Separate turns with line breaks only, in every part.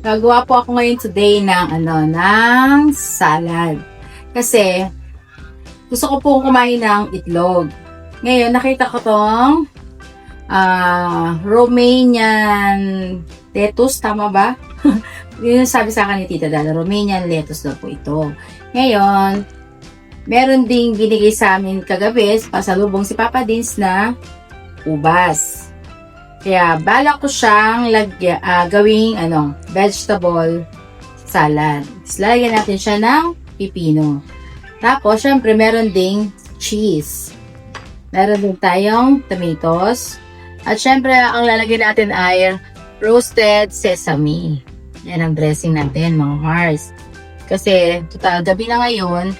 Gagawa po ako ngayon today ng salad. Kasi gusto ko po kumain ng itlog. Ngayon nakita ko tong Romanian lettuce, tama ba? Yun yung sabi sa akin ni Tita Dada, Romanian lettuce daw po ito. Ngayon, meron ding binigay sa amin kagabi, pasalubong si Papa Dins na ubas. Kaya balak ko siyang gawing vegetable salad. Lalagyan natin siya ng pipino. Tapos, syempre, meron ding cheese. Meron din tayong tomatoes. At syempre, ang lalagyan natin ay roasted sesame. Yan ang dressing natin, mga Mars. Kasi, total, gabi na ngayon,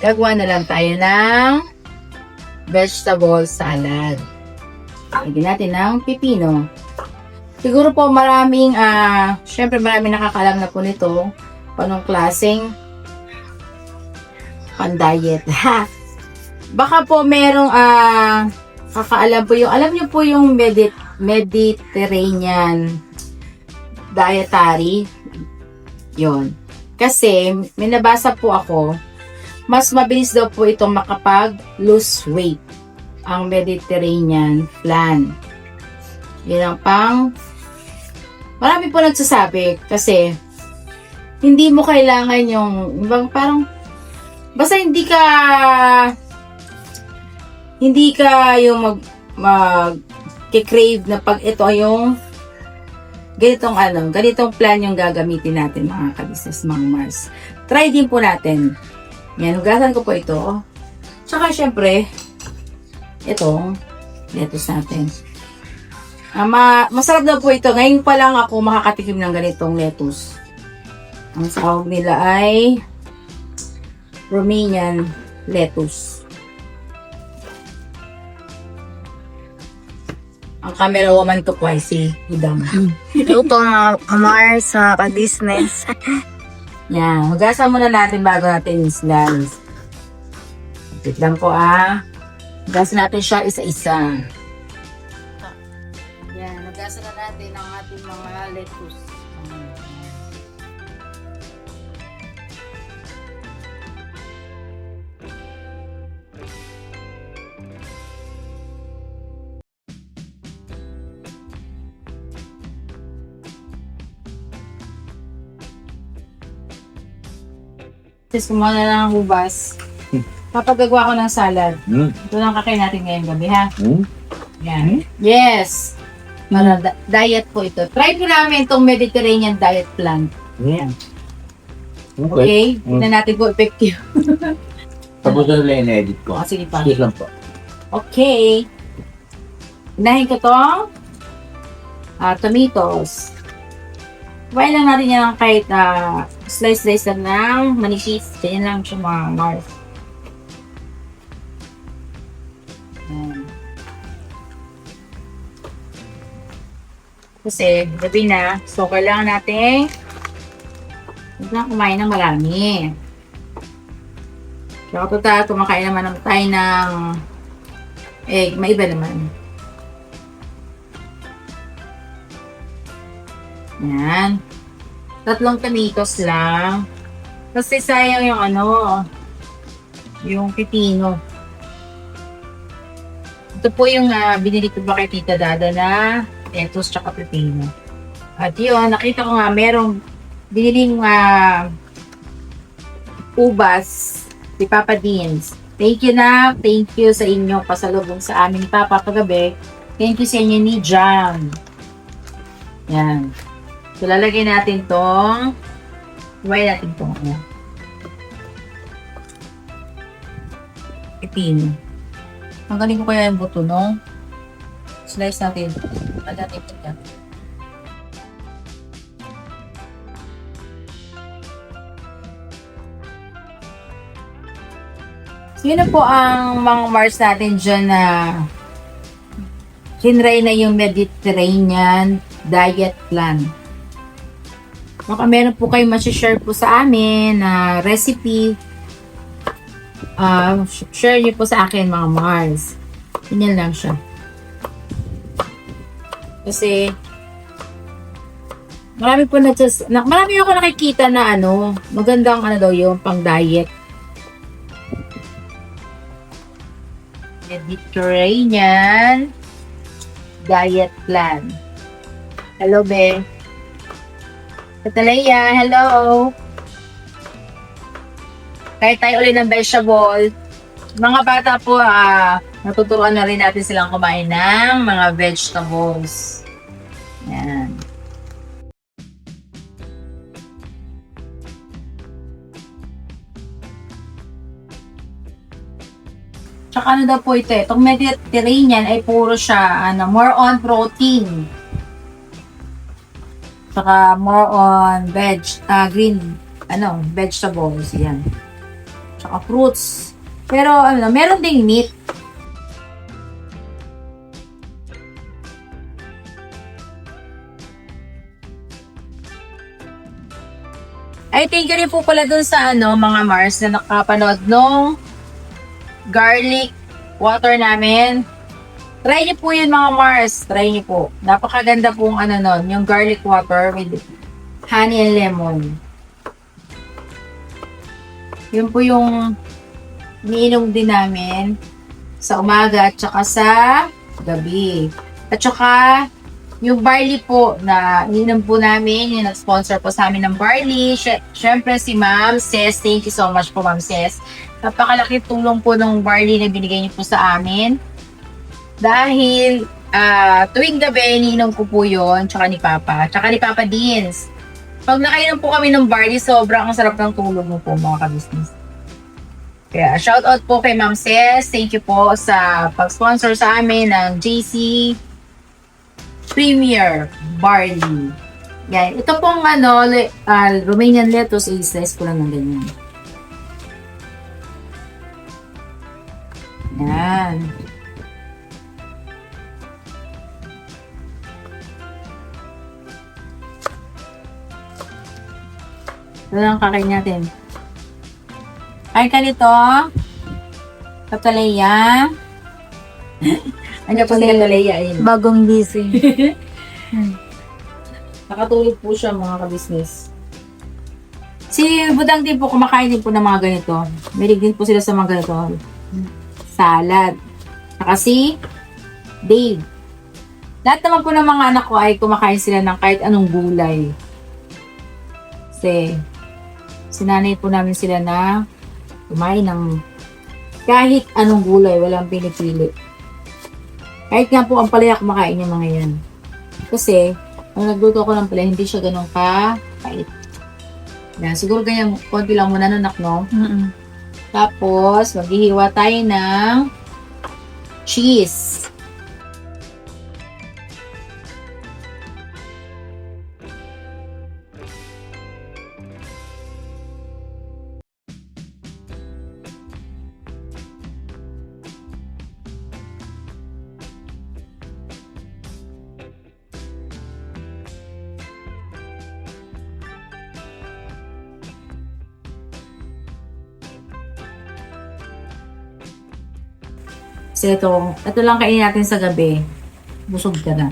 gagawa na lang tayo ng vegetable salad. Lagyan natin ng pipino. Siguro po syempre maraming nakakalam na po nito. Panong klaseng pan-diet. Baka po merong kakaalam po alam niyo po yung Mediterranean dietary. Yon. Kasi, may nabasa po ako, mas mabilis daw po itong makapag-lose weight ang Mediterranean plan. Yan ang marami po nagsasabi kasi hindi mo kailangan yung parang basta hindi ka yung crave na pag ito ay yung ganitong plan yung gagamitin natin, mga kabisnes, mga Mars. Try din po natin. Yan, hugasan ko po ito. Tsaka syempre, itong lettuce natin. Masarap daw po ito. Ngayon pa lang ako makakatikim ng ganitong lettuce. Ang tawag nila ay Romanian lettuce. Ang camera woman ko po ay si Udang.
Ito po mga Mars sa ka-business.
Yan. Hugasan muna natin bago natin slice. Wait lang po Hugasan natin siya isa-isa. Yan. Hugasan na natin ang ating mga lettuce. Tapos kumuha na lang ang hubas. Papagagawa ko ng salad. Ito lang kakain natin ngayong gabi, ha? Yan. Yes! Diet po ito. Try po namin itong Mediterranean diet plan. Yan. Okay? Tignan natin po effective.
Tapos na lang in-edit ko.
Sige pa.
Excuse lang po.
Okay. Unahin ko itong tomatoes. Kumain lang natin yan kahit slice lang ng manipis. Ganyan lang siya, mga Mars. Kasi gabi na, so kailangan natin kumain ng marami. So total, kumakain naman tayo ng egg, may iba naman. Yan. 3 tomatoes lang. Kasi sayang yung pipino. Ito po yung binili ko ba kay Tita Dada na lettuce tsaka pipino. At yun, nakita ko merong biniling ubas si Papa Dins. Thank you sa inyo pasalubong sa amin ni Papa kagabi. Thank you sa inyo ni Jam. Yan. So, lalagay natin tong pipino. Tanggalin ko kaya yung buto, no? Slice natin. Natin ito dyan. Sino po ang mga Mars natin dyan na hinray na yung Mediterranean diet plan? Baka meron po kayo masishare po sa amin na recipe. Share niyo po sa akin, mga Mars. Ganyan lang siya. Kasi Marami ako nakikita na magandang daw yung pang diet. Mediterranean diet plan. Hello, be. Katalaya, hello. Kahit tayo ulit ng vegetable. Mga bata po, natuturuan na rin natin silang kumain ng mga vegetables. Yan. Tsaka daw po ito, itong Mediterranean ay puro siya, more on protein. Tsaka more on green, vegetables, yan. Tsaka fruits. Pero, meron ding meat. Ay, thank you rin po pala dun sa, mga Mars na nakapanood nung garlic water namin. Try niyo po yun, mga Mars. Try niyo po. Napakaganda pong nun, yung garlic water with honey and lemon. Yun po yung iniinom din namin sa umaga at saka sa gabi. At saka yung barley po na iniinom po namin, yung nag-sponsor po sa amin ng barley. Syempre si Ma'am Ces, thank you so much po, Ma'am Ces. Napakalaki tulong po ng barley na binigay niyo po sa amin. Dahil tuwing gabi, iniinom ko po yun, tsaka ni Papa Deans. Pag nakainom po kami ng barley, sobrang ang sarap ng tulog mo po, mga ka-business. Kaya shoutout po kay Ma'am Ces, thank you po sa pag-sponsor sa amin ng JC Premier Barley. Yan. Ito pong Romanian lettuce, i-slice ko lang ng ganyan. Yan. Ito lang kakain natin. Kain ka nito. Katalaya. Andiyan po si Katalaya.
Bagong gising.
Nakatulog po siya, mga ka-business. Si Budang din po, kumakain din po ng mga ganito. Mahilig din po sila sa mga ganito. Salad. Saka si Dave. Lahat naman po ng mga anak ko ay kumakain sila ng kahit anong gulay. Kasi sinanay po namin sila na kumain ng kahit anong gulay, walang pinipili. Kahit nga po ang palaya kumakain yung mga yan. Kasi, nung nagluto ko ng palaya, hindi siya ganun ka-pait. Yan, siguro ganyan, konti lang muna nanak, no? Tapos, maghihiwa tayo ng cheese. Kasi ito lang kainin natin sa gabi. Busog ka na.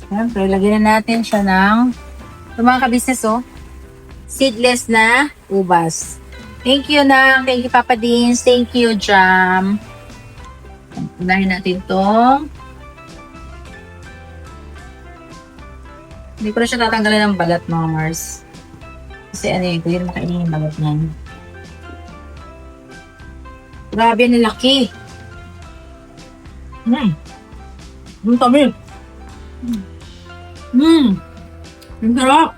Siyempre, lagyan na natin siya ng mga ka-business, seedless na ubas. Thank you, thank you, Papa Deans. Thank you, Jam. Unahin natin itong. Hindi ko na siya tatanggalin ng balat, mga Mars. Kasi Kasi ano yun, kaya makainin yung bagat niyan. Grabe, ang laki.
Ang tabi.
Ang sarap.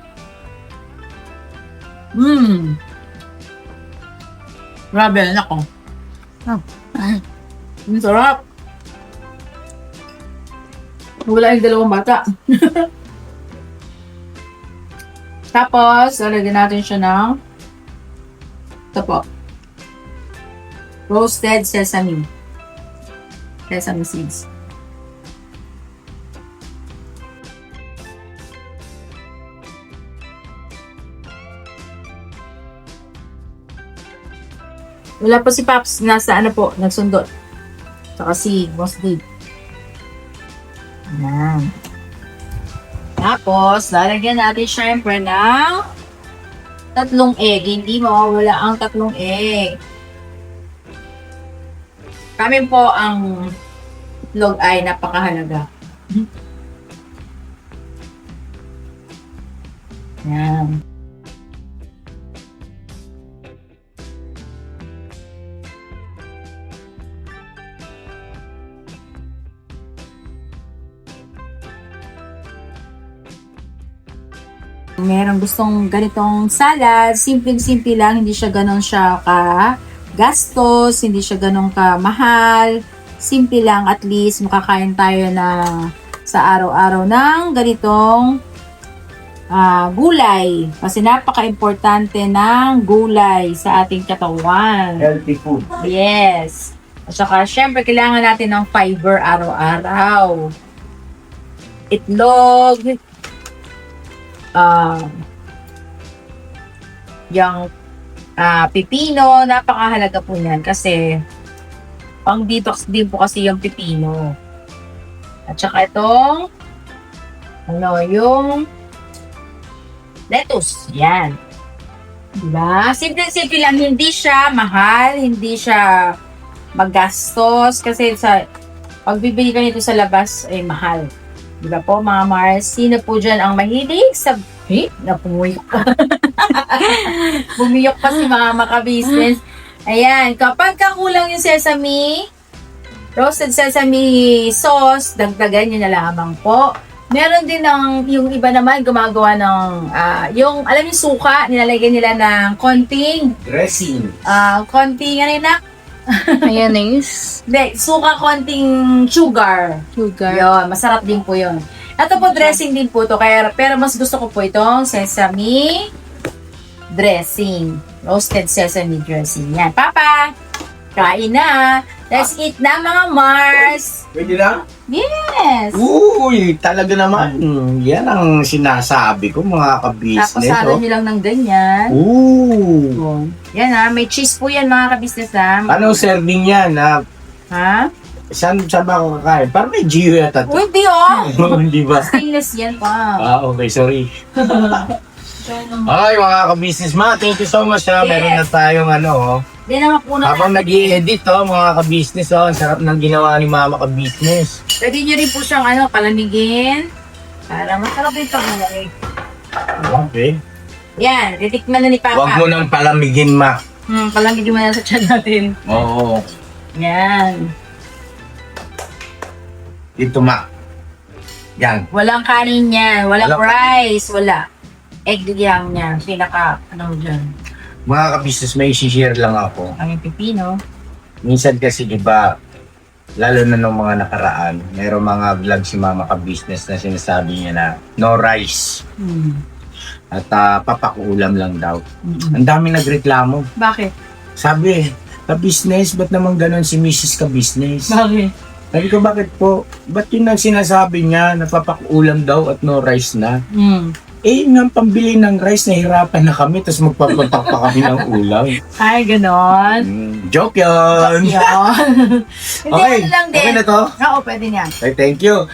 Grabe, anak ko.
Ang sarap. Wala yung dalawang bata. Tapos, lalagyan natin siya ng ito po. Roasted sesame. Sesame seeds. Wala pa si Paps, nasa ano po, nagsundot. Saka si Boss Dave. Ayan. Tapos, lalagyan natin syempre ng 3 egg. Hindi mawawala ang 3 egg. Kami po ang itlog ay napakahalaga. Ayan. Merong gustong ganitong salad, simpleng-simple lang, hindi siya ganon siya gastos, hindi siya ganon mahal. Simple lang, at least makakain tayo na sa araw-araw ng ganitong gulay. Kasi napaka-importante ng gulay sa ating katawan.
Healthy food.
Yes. At saka, syempre, kailangan natin ng fiber araw-araw. Itlog, yung pipino, napakahalaga po niyan kasi pang detox din po kasi yung pipino. At saka itong yung lettuce. Yan. Diba? Simple-simple lang. Hindi siya mahal, hindi siya magastos kasi pag bibili ka nito sa labas ay mahal. Diba po mga Mars? Sino po dyan ang mahilig sa... Napumuyok pa. Bumiyok pa si mga maka-business. Ayan. Kapag kakulang yung sesame, roasted sesame sauce, dagdagan nyo na lamang po. Meron din yung iba naman gumagawa ng, yung, alam yung suka, nilalagyan nila ng konting,
Dressing.
konting, ano yun na?
Mayonnaise.
Hindi, suka konting sugar.
Sugar.
Yun, masarap din po yun. Ito po, dressing din po to. Pero mas gusto ko po itong sesame dressing. Roasted sesame dressing. Yan. Papa, kain na. Let's eat na mga Mars.
Pwede na?
Yes.
Uy, talaga naman. Yan ang sinasabi ko, mga
Tapos
ka-business.
salo nyo lang ng ganyan.
Ooh.
Yan may cheese po yan mga ka-business
Anong serving yan?
Ha?
Saan ba ako kakain? Parang may Gio yata to.
Uy, di
Di ba?
Stainless yan pa.
Okay, sorry. Okay, mga ka-business thank you so much. Meron na tayong
Di naman po na.
habang nag-i-edit mga ka-business, ang sarap ng ginawa ni mama ka-business.
Pwede nyo rin po siyang palamigin. Para masarap yung pag-uwi.
Okay.
Yan, titikman na ni Papa.
Huwag mo nang palamigin, ma.
Palamigin mo na sa tiyan natin.
Oo.
Yan.
Ito, ma. Yan.
Walang kanin yan. Walang
Walang-
rice. Wala. Egg lang yan. Pinaka, dyan.
Mga ka-business, may isi-share lang ako.
Ang pipino.
Minsan kasi, di ba, lalo na nung mga nakaraan, mayroong mga vlog si mama ka-business na sinasabi niya na no rice at papakuulam lang daw. Ang dami nagreklamo.
Bakit?
Sabi, ka-business, ba't naman ganon si Mrs. ka-business?
Bakit?
Sabi ko, bakit po? Ba't yun ang sinasabi niya na papakuulam daw at no rice na? Yun ang pambili ng rice, nahirapan na kami, tapos magpapatak pa kami ng ulam.
Ay, ganon.
Joke yun!
Yan. Hindi,
Okay,
ano lang din.
okay na to?
Oo, pwede niyan.
Okay, thank you.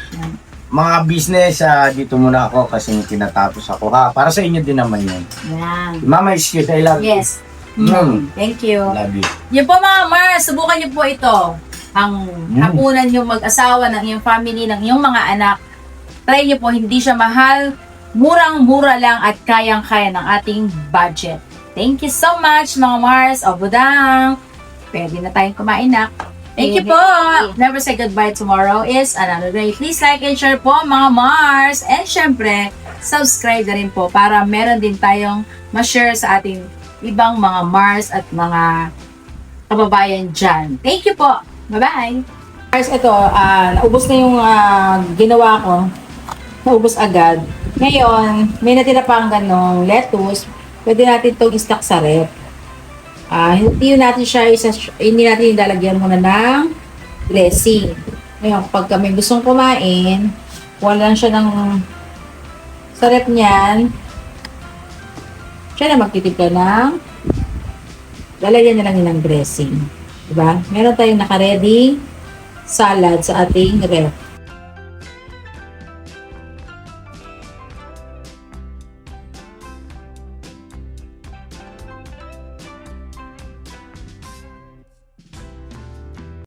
Mga business, dito muna ako kasi tinatapos ako. Para sa inyo din naman yun.
Yan.
Mama is cute, I love you.
Yes. Thank you.
Love you.
Yun po mga Mars, subukan niyo po ito. Ang hapunan yung mag-asawa ng iyong family, ng iyong mga anak. Try niyo po, hindi siya mahal. murang-mura lang at kayang-kaya ng ating budget. Thank you so much mga Mars. O budang, pwede na tayong kumain na. Thank you po! Never say goodbye, tomorrow is another day. Please like and share po mga Mars. And syempre, subscribe na rin po para meron din tayong ma-share sa ating ibang mga Mars at mga kababayan dyan. Thank you po! Bye-bye! Mars, ito, naubos na yung ginawa ko. Naubos agad. Ngayon, may natira pang ganong lettuce. Pwede natin itong i-stock sa rep. Hindi natin siya hindi natin ilalagyan muna ng dressing. Ngayon, pag kami gustong kumain, wala lang siya ng sa rep niyan. Siya na magtitipla ng lalagyan na lang yun ng dressing. Diba? Meron tayong naka-ready salad sa ating ref.